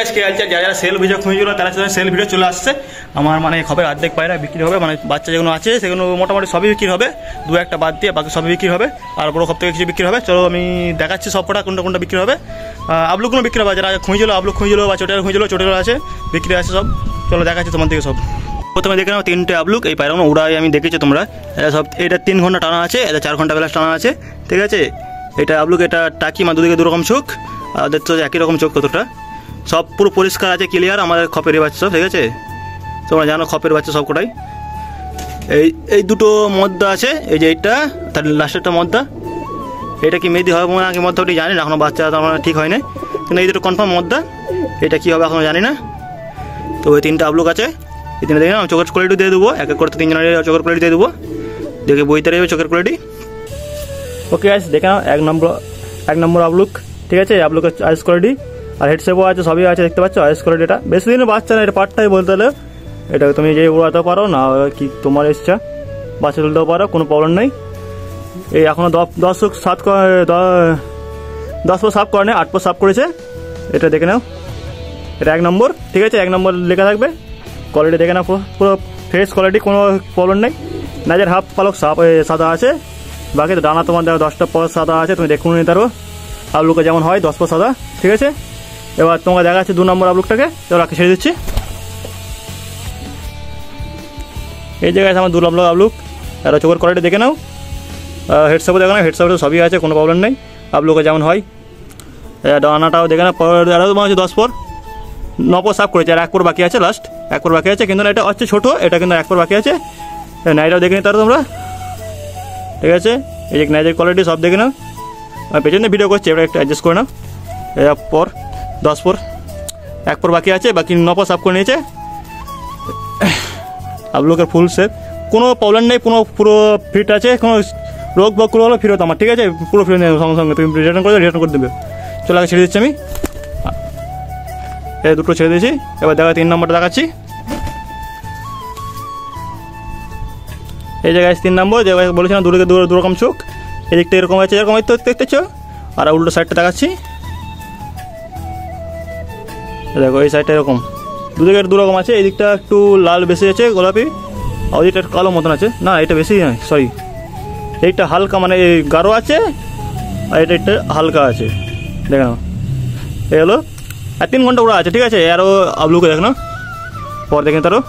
আজকে যারা sell video খুঁজছিল তারা সেল ভিডিও চলে আসছে আমার মানে খবর অর্ধেক পায়রা বিক্রি হবে মানে বাচ্চা যেগুলো আছে সেগুলো মোটামুটি সবই বিক্রি হবে দু একটা বাদ দিয়ে বাকি সবই বিক্রি হবে আর বড় খপ থেকে কিছু বিক্রি হবে চলো আমি দেখাচ্ছি সব কটা কোনটা কোনটা বিক্রি হবে আবলুকগুলো বিক্রি হবে যারা খুঁজছিল আবলুক খুঁজছিল বা চোটেল খুঁজছিল চোটেল আছে বিক্রি আছে সব চলো দেখাচ্ছি তোমার দিকে সব প্রথমে দেখে নাও তিনটে আবলুক এই পায়রাগুলো উড়াই আমি দেখেছি তোমরা এটা সব এটা 3 ঘন্টা টানা আছে এটা 4 ঘন্টা বেলা টানা আছে ঠিক আছে এটা আবলুক এটা টাকি মা দুদিকে দুরকম চোখ আর দেখছো একই রকম চোখ কতটা সব পুরো পরিষ্কার আছে ক্লিয়ার আমাদের খপের বাচ্চা সব ঠিক আছে তোমরা জানো খপের বাচ্চা সব কটাই এই দুটো মদ্দা আছে এই যে এইটা তার লাস্টেরটা মদ্দা এটা কি মেয়েদি হবে না কি মদ্দা ওটি জানি না এখনো বাচ্চা তো ঠিক হয় না কিন্তু এই দুটো কনফার্ম মদ্দা এটা কী হবে এখনো জানি না তো ওই তিনটা আবলুক আছে এই তিনটা দেখে না চোখের কোয়ালিটি দিয়ে দেবো এক এক করে 3 জনের চোখের কোয়ালিটি দিয়ে দেবো দেখে বইতে রয়েবে চোখের কোয়ালিটি ওকে আছে দেখে নাও এক নম্বর আবলুক ঠিক আছে আবলুকের আইস কোয়ালিটি আর হেডসেপও আছে সবই আছে দেখতে পাচ্ছ আইস কোয়ালিটি এটা বেশি দিনের বাচ্চা না এটা পার্টটাই বলতে হলে এটা তুমি যে উড়াতে পারো না কি তোমার ইচ্ছা বাচ্চা তুলতেও পারো কোনো প্রবলেম নেই এই এখনও 10 পর সাফ করে নেই 8 পর সাফ করেছে এটা দেখে নাও এটা 1 নম্বর ঠিক আছে 1 নম্বর লেখা থাকবে কোয়ালিটি দেখে নাও পুরো ফ্রেশ কোয়ালিটি কোনো প্রবলেম নেই নাজের হাফ পালক সাদা আছে বাকি ডানা তোমার দেখো 10টা পর সাদা আছে তুমি দেখুন নিতে পারো আবলুকে যেমন হয় 10 পর সাদা ঠিক আছে এবার তোমাকে দেখা যাচ্ছে 2 নম্বর আবলুকটাকে এবার রাখে ছেড়ে দিচ্ছি এই জায়গায় আছে আমার 2 নম্বর আবলুক আর চোখের কোয়ালিটি দেখে নাও হেডসেপও দেখো না হেডসেপে সবই আছে কোনো প্রবলেম নেই আবলুকে যেমন হয় ডানাটাও দেখে না আরও তোমার হচ্ছে 10 পর 9 পর সাফ করেছে আর 1 পর বাকি আছে লাস্ট 1 পর বাকি আছে কিন্তু এটা হচ্ছে ছোটো এটা কিন্তু 1 পর বাকি আছে নাইটাও দেখে নিতে পারো তোমরা ঠিক আছে এই যে নাইটের কোয়ালিটি সব দেখে নাও আমি পেছনে ভিডিও করছি এবার একটু অ্যাডজাস্ট করে নাও পর 10 পর 1 পর বাকি আছে বাকি 9 পর সাফ করে নিয়েছে আবলুকের ফুল সেট কোনো প্রবলেম নেই পুরো ফিট আছে কোনো রোগ বকুল হলো ফিরত আমার ঠিক আছে পুরো ফিরে নেবে সঙ্গে সঙ্গে তুমি রিটার্ন করে দেবে চলে আগে ছেড়ে দিচ্ছি আমি এই দুটো ছেড়ে দিয়েছি এবার দেখা 3 নম্বরটা দেখাচ্ছি এই জায়গায় 3 নম্বর যে বলেছিলাম দু রকম চোখ এদিকটা এরকম আছে এরকম তো দেখতেছ আর উল্টো সাইডটা দেখাচ্ছি দেখো এই সাইডটা এরকম দুদিকে 2 রকম আছে এই দিকটা একটু লাল বেশি আছে গোলাপি আর ওইদিকটা একটু কালো মতন আছে না এটা বেশি নয় সরি এইটা হালকা মানে এই গাঢ় আছে আর এটা একটা হালকা আছে দেখে নাও এই হলো আর 3 ঘন্টা ওরা আছে ঠিক আছে আরও আবলুকে দেখ না পর দেখেন তারও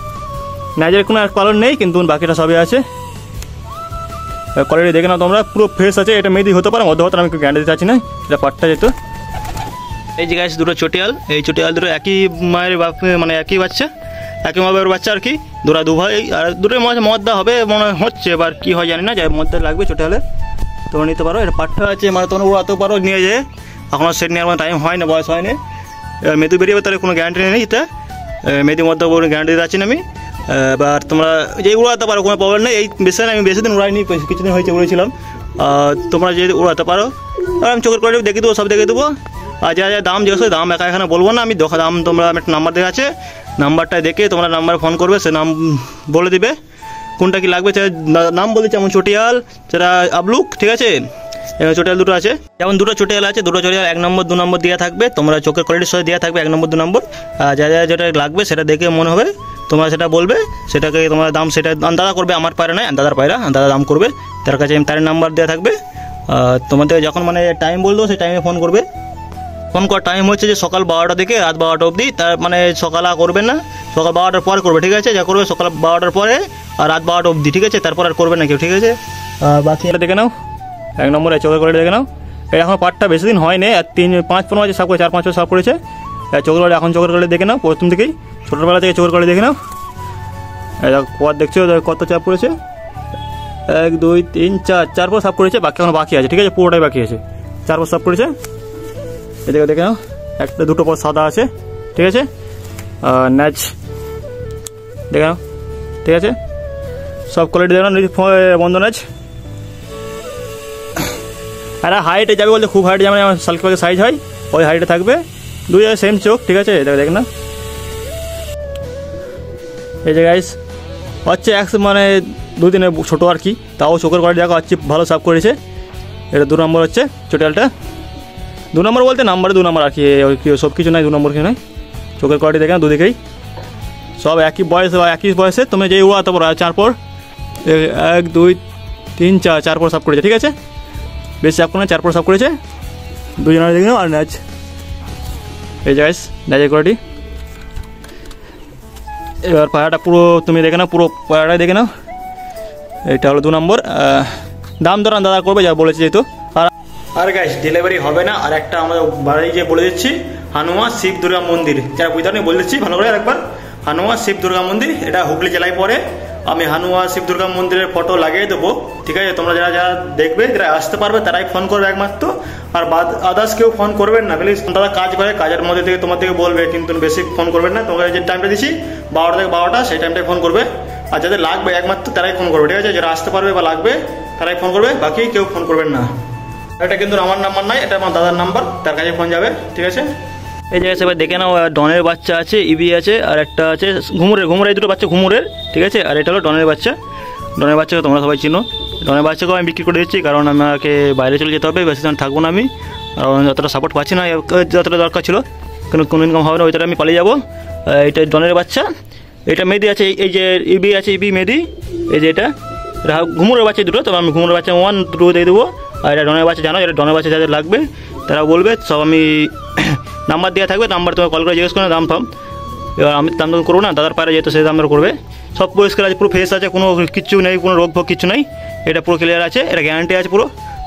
নাইজের কোনো কালার নেই কিন্তু বাকিটা সবই আছে কোয়ালিটি দেখে নাও তোমরা পুরো ফ্রেশ আছে এটা মেয়েদি হতে পারে মধ্যে হতে আমি গ্যারান্টি দিতে চাচ্ছি না এটা পাটটা যেত এই যে গাছ দুটো চটিয়াল এই চটিয়াল দুটো একই মায়ের মানে একই বাচ্চা একই মায়ের বাচ্চা আর কি দুরা 2 ভাই আর দুটোই মদ্দা হবে মনে হচ্ছে এবার কী হয় জানি না যাই মদ্দা লাগবে চটিয়ালে তোমরা নিতে পারো এটা পাটটা আছে মানে তোমরা উড়াতেও পারো নিয়ে যেয়ে এখনও সেট নেওয়ার টাইম হয় না বয়স হয় না মেয়েদু বেরিয়ে তাহলে কোনো গ্যারান্টি নেই এটা মেয়েদি মধ্যে গ্যারান্টি দিতে চাচ্ছি না আমি এবার তোমরা যে উড়াতে পারো কোনো প্রবলেম নেই এই বিষয়ে আমি বেশি দিন উড়াইনি কিছুদিন হয়েছে উড়েছিলাম তোমরা যদি উড়াতে পারো আর আমি চোখের কোয়ালিটি দেখে দেবো সব দেখে দেবো আর যা যা দাম জিজ্ঞেস দাম একা এখানে বলবো না আমি দাম তোমরা একটা নাম্বার দেওয়া আছে নাম্বারটা দেখে তোমরা নাম্বারে ফোন করবে সে নাম বলে দিবে কোনটা কি লাগবে নাম বলেছে যেমন চটিয়াল সেটা আবলুক ঠিক আছে এবার চটিয়াল দুটো আছে যেমন দুটো চটিয়াল আছে দুটো চটিয়াল 1 নম্বর 2 নম্বর দেওয়া থাকবে তোমরা চোখের কোয়ালিটির সাথে দেওয়া থাকবে 1 নম্বর 2 নম্বর আর যা যা যেটা লাগবে সেটা দেখে মনে হবে তোমরা সেটা বলবে সেটাকে তোমরা দাম সেটা আন্দাজা করবে আমার পায়রা নয় দাদার পায়রা আন্দাজা দাম করবে তার কাছে তার নাম্বার দেওয়া থাকবে তোমাদের যখন মানে টাইম বলবো সেই টাইমে ফোন করবে ফোন করার টাইম হচ্ছে যে সকাল 12টা থেকে রাত 12টা অবধি তার মানে সকালে করবেন না সকাল 12টার পরে করবে ঠিক আছে যা করবে সকাল 12টার পরে আর রাত 12টা অবধি ঠিক আছে তারপর আর করবে না কেউ ঠিক আছে বাকি এটা দেখে নাও 1 নম্বরে চোখের কোয়ালিটি দেখে নাও এটা এখন পাটটা বেশি দিন হয় না আর 5-15 মাসে সাফ করে 4-5 বছর সাফ করেছে চোখের কোয়ালিটি এখন চোখের কোয়ালিটি দেখে নাও প্রথম থেকেই ছোটোবেলা থেকে চোখের কোয়ালিটি দেখে নাও এটা পর দেখছো কত চাপ করেছে 1 2 3 4 পর সাফ করেছে বাকি এখন বাকি আছে ঠিক আছে পুরোটাই বাকি আছে 4 পর সাফ করেছে এদিকে দেখে নাও 1-2 পর সাদা আছে ঠিক আছে ন্যাচ দেখে নাও ঠিক আছে সব কোয়ালিটি দেখে নাও বন্ধ ন্যাচ আর হাইটে যাবে বলতে খুব হাইটে যেমন সালকে সাইজ হয় ওই হাইটে থাকবে 2 জায়গায় সেম চোখ ঠিক আছে দেখে না এই যে গাইস হচ্ছে মানে 2 দিনের ছোটো আর কি তাও চোখের কোয়ালিটি দেখো হচ্ছে ভালো সাফ করেছে এটা 2 নম্বর হচ্ছে চটিয়ালটা 2 নম্বর বলতে নাম্বারে 2 নম্বর আর কি সব কিছু নাই 2 নম্বর কি নয় চোখের কোয়ালিটি দেখে নাও দুদিকেই, সব একই বয়স বা একই বয়সে তুমি যেই উড়াতে পারো। 4 পর 1 2 3 4 পর সাফ করেছে, ঠিক আছে, বেশি সাফ করে 4 পর সাফ করেছে দুজনের দেখে নাও। আর ন্যাচ, এই যে গাইস ন্যাচের কোয়ালিটি। এবার পায়রাটা পুরো তুমি দেখে নাও, পুরো পায়রাটাই দেখে নাও। এটা হলো 2 নম্বর। দাম দরান দাদা করবে যা বলেছি যেহেতু। আর গাইস ডেলিভারি হবে না। আর একটা আমাদের বাড়ি যে বলে দিচ্ছি, হানুয়া শিব দুর্গা মন্দির, যারা বুঝতে পারেন বলে দিচ্ছি ভালো করে একবার। হানুয়া শিব দুর্গা মন্দির, এটা হুগলি জেলায় পড়ে। আমি হানুয়া শিব দুর্গা মন্দিরের ফটো লাগিয়ে দেবো, ঠিক আছে। তোমরা যারা যারা দেখবে, যারা আসতে পারবে তারাই ফোন করবে একমাত্র, আর আদার্স কেউ ফোন করবেন না প্লিজ। দাদা কাজ করে, কাজের মধ্যে থেকে তোমার থেকে বলবে, কিন্তু বেশি ফোন করবেন না। তোমাকে যে টাইমটা দিচ্ছি 12টা থেকে 12টা, সেই টাইমটায় ফোন করবে। আর যাদের লাগবে একমাত্র তারাই ফোন করবে, ঠিক আছে। যারা আসতে পারবে বা লাগবে তারাই ফোন করবে, বাকি কেউ ফোন করবেন না। এটা কিন্তু আমার নাম্বার নয়, এটা আমার দাদার নাম্বার, তার কাছে ফোন যাবে, ঠিক আছে। এই জায়গায় সবাই দেখে নাও, ডনের বাচ্চা আছে, ইবি আছে, আর একটা আছে ঘুমুরের, এই দুটো বাচ্চা ঘুমুরের, ঠিক আছে। আর এটা হলো ডনের বাচ্চা। ডনের বাচ্চাকে তোমরা সবাই চিনো। ডনের বাচ্চাকেও আমি বিক্রি করে দিচ্ছি, কারণ আমাকে বাইরে চলে যেতে হবে, বেশি দিন থাকবো না আমি, কারণ যতটা সাপোর্ট পাচ্ছি না, যতটা দরকার ছিল, কোনো ইনকাম হবে না, ওইটা আমি পালিয়ে যাবো। এটা ডনের বাচ্চা। এটা মেদি আছে, এই যে ইবি আছে, ইবি মেদি, এই যে এটা ঘুমুরের বাচ্চা দুটো, তবে আমি ঘুমুরের বাচ্চা 1 2 দিয়ে দেবো। আর এটা ডনের বাচ্চা, জানো, এটা ডনের বাচ্চা যাদের লাগবে তারা বলবে, সব আমি নাম্বার দেওয়া থাকবে, নাম্বার তোমার কল করে জিজ্ঞেস করে দাম ফাম। এবার আমি দাম দাম করবো না, দাদার পায়ে যেহেতু সেই দাম করবে। সব পরিষ্কার আছে, পুরো ফ্রেশ আছে, কোনো কিচ্ছু নেই, কোনো রোগ ফোগ কিছু নেই, এটা পুরো ক্লিয়ার আছে, এটা গ্যারান্টি আছে পুরো।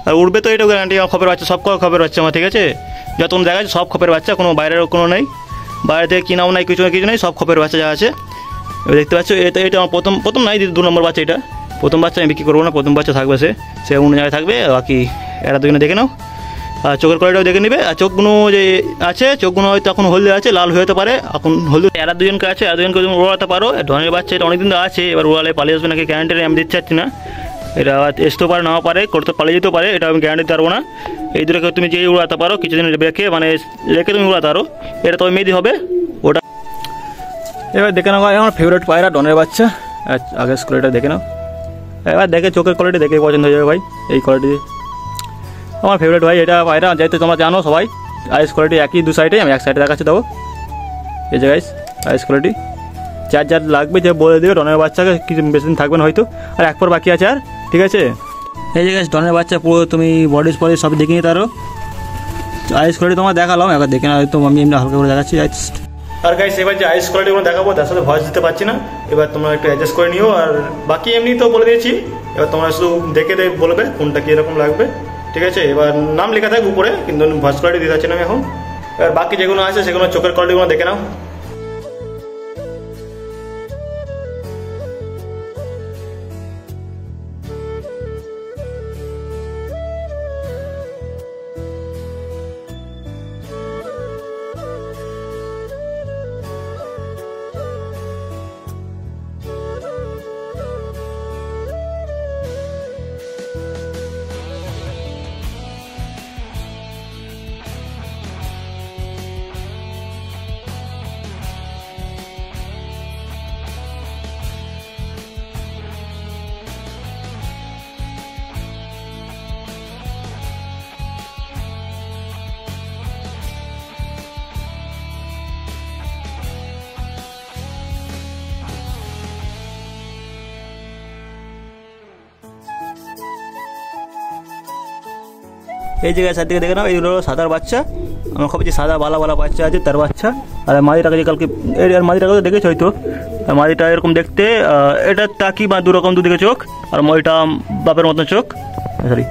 আর উঠবে তো এটাও গ্যারান্টি, আমার খপের বাচ্চা, সব খপের বাচ্চা আমার, ঠিক আছে। যত দেখা যাচ্ছে সব খপের বাচ্চা, কোনো বাইরের কোনো নেই, বাইরে থেকে কিনাও নাই, কিছু নেই, সব খপের বাচ্চা যা আছে। এবার দেখতে পাচ্ছ, এটা আমার প্রথম নাই, 2 নম্বর বাচ্চা। এটা প্রথম বাচ্চা আমি বিক্রি করবো না, প্রথম বাচ্চা থাকবে, সে অন্য জায়গায় থাকবে। বাকি এরা দুজনে দেখে নাও, আর চোখের কোয়ালিটিও দেখে নেবে। আর চোখগুলো যে আছে, চোখগুলো হয়তো এখন হলদে আছে, লাল হয়ে যেতে পারে এখন হলদে। এরা দুজনকে আছে, এরা দুজনকে তুমি ওড়াতে পারো। ডনের বাচ্চা এটা অনেকদিন তো আছে, এবার ওড়ালে পালিয়ে আসবে নাকি গ্যারান্টি আমি দিতে চাচ্ছি না। এটা আসতেও পারে, নাও পারে, করতে পালিয়ে যেতেও পারে, এটা আমি গ্যারান্টি দিতে পারবো না। এই দুটোকে তুমি যেই উড়াতে পারো, কিছুদিন রেখে রেখে তুমি উড়াতে পারো, এটা তো মেয়েদি হবে ওটা। এবার দেখে নাও আমার ফেভারিট পায়রা ডনের বাচ্চা, আগের কোয়ালিটিটা দেখে নাও। এবার দেখে চোখের কোয়ালিটি দেখে পছন্দ হয়ে যাবে ভাই, এই কোয়ালিটি আমার ফেভারিট ভাই। এটা পায়রা যেহেতু তোমরা জানো সবাই, আইস কোয়ালিটি একই 2 সাইডে, আমি 1 সাইডে দেখাচ্ছি দেবো। এই যে গাইস আইস কোয়ালিটি, যার লাগবে যে বলে দেবে। ডনের বাচ্চাকে কিছু বেশি দিন থাকবে না হয়তো, আর 1 পর বাকি আছে আর, ঠিক আছে। এই যে গাইস ডনের বাচ্চা পুরো তুমি বডি সব দেখে নিতে পারো। আইস কোয়ালিটি তোমার দেখালাম, একবার দেখে না হয়তো আমি এমনি হালকা করে দেখাচ্ছি। আর গাইস এবার যে আইস কোয়ালিটিগুলো দেখাবো, তার সাথে ভয়েস দিতে পারছি না, এবার তোমরা একটু অ্যাডজাস্ট করে নিও। আর বাকি এমনি তো বলে দিয়েছি, এবার তোমরা শুধু দেখে বলবে কোনটা কীরকম লাগবে, ঠিক আছে। এবার নাম লেখা থাকবে উপরে, কিন্তু ভয়েস কোয়ালিটি দিতে পারছি না আমি এখন। এবার বাকি যেগুলো আছে সেগুলো চোখের কোয়ালিটিগুলো দেখে নাও। এই জায়গায় চারদিকে দেখে নাও, এইগুলো সাদার বাচ্চা, আমার খবর যে সাদা বালা বাচ্চা আছে তার বাচ্চা। আর মাদিটাকে যে কালকে আর মাদিটাকে তো দেখেছো হয়তো, মাদিটা এরকম দেখতে, এটা টাকি বা 2 রকম 2 দিকে চোখ, আর ওইটা বাপের মতন চোখ, সরি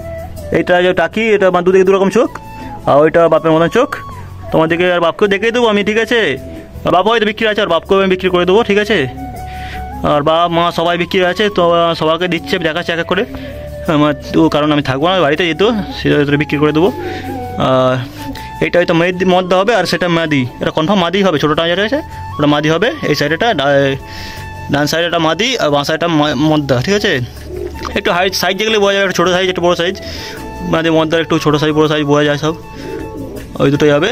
এইটা যে টাকি, এটা 2 দিকে 2 রকম চোখ, আর ওইটা বাপের মতন চোখ। তোমাদেরকে আর বাপকেও দেখিয়ে দেবো আমি, ঠিক আছে। বাবা হয়তো বিক্রি আছে, আর বাপকেও আমি বিক্রি করে দেবো, ঠিক আছে। আর বাবা মা সবাই বিক্রি আছে, তো সবাইকে দিচ্ছে, দেখাচ্ছে এক এক করে। আমার তো কারণ আমি থাকবো না বাড়িতে, যেহেতু সেটা বিক্রি করে দেবো। এইটা হয়তো মদ্দা হবে, আর সেটা মাদি, এটা কনফার্ম মাদি হবে। ছোটোটা যেটা আছে ওটা মাদি হবে, এই সাইডেটা ডান সাইডেটা মাদি, আর বাঁ সাইডটা মদ্দা, ঠিক আছে। একটু হাইট সাইজ যেগুলো বোঝা যায়, একটু ছোটো সাইজ একটু বড়ো সাইজ, মাদি মদ্দার একটু ছোটো সাইজ বড়ো সাইজ বোঝা যায় সব, ওই দুটোই হবে।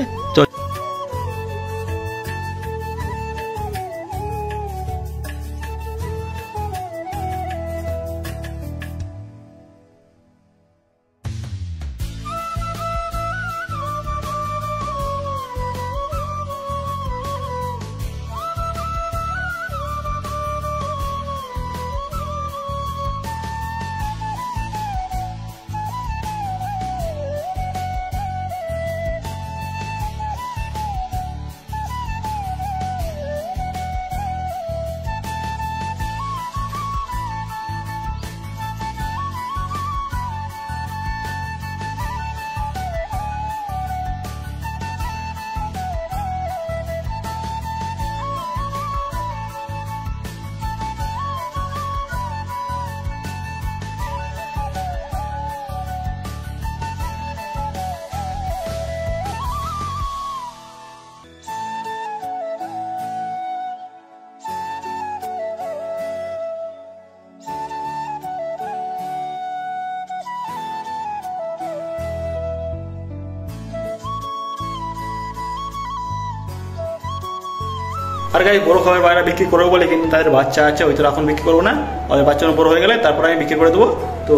আর গাইস বড় খাবার বাইরে বিক্রি করবো বলে, কিন্তু তাদের বাচ্চা আছে, ওই তো এখন বিক্রি করবো না, ওদের বাচ্চা বড় হয়ে গেলে তারপরে আমি বিক্রি করে দেবো। তো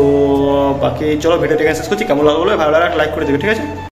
বাকি চলো ভিডিওটা শেষ করছি, কেমন লাগলো ভালো লাগলে লাইক করে দেবে, ঠিক আছে।